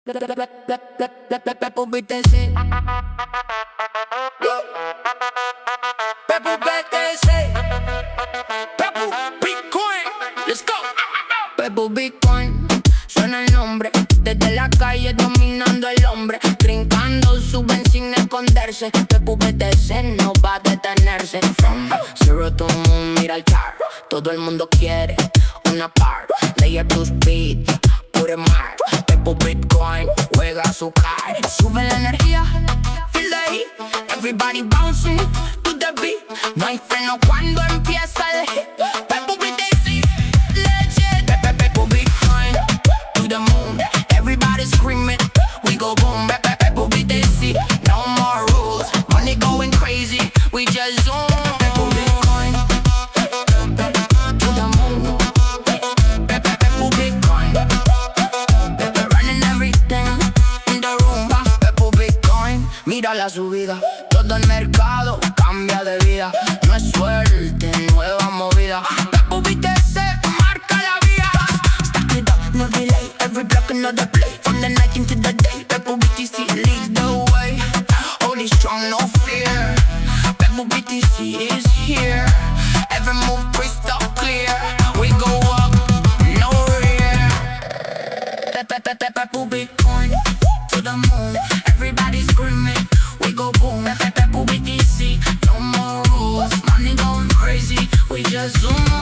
PEPUBTC. PEPUBTC. Pepu Bitcoin. Let's go. Pepu Bitcoin. Suena el nombre. Desde la calle dominando el hombre. Trincando, suben sin esconderse. PEPUBTC no va a detenerse. From zero to moon, mira el chart. Todo el mundo quiere una part. Layer to speed, pure mar. Pepu Bitcoin, juega su card. Sube la energía, feel the heat. Everybody bouncing to the beat. No hay freno cuando empieza el hit. PEPUBTC, legend. Pepu Bitcoin, to the moon. Everybody screaming, we go boom. PEPUBTC, no more rules. Money going crazy, we just zoom. Pepu Bitcoin, to the moon. Pepu Bitcoin, running everything in the room. Pepu Bitcoin, mira la subida. Todo el mercado cambia de vida. No es suerte, nueva movida. PEPUBTC marca la vía. Stack it up, no delay. Every block another play. From the night into the day. PEPUBTC leads the way. Holy strong, no fear. PEPUBTC is here. Every move crystal clear. We go up, no rear. Pepu Bitcoin to the moon. Everybody screaming, we go boom. PEPUBTC, no more rules. Money going crazy, we just zoom.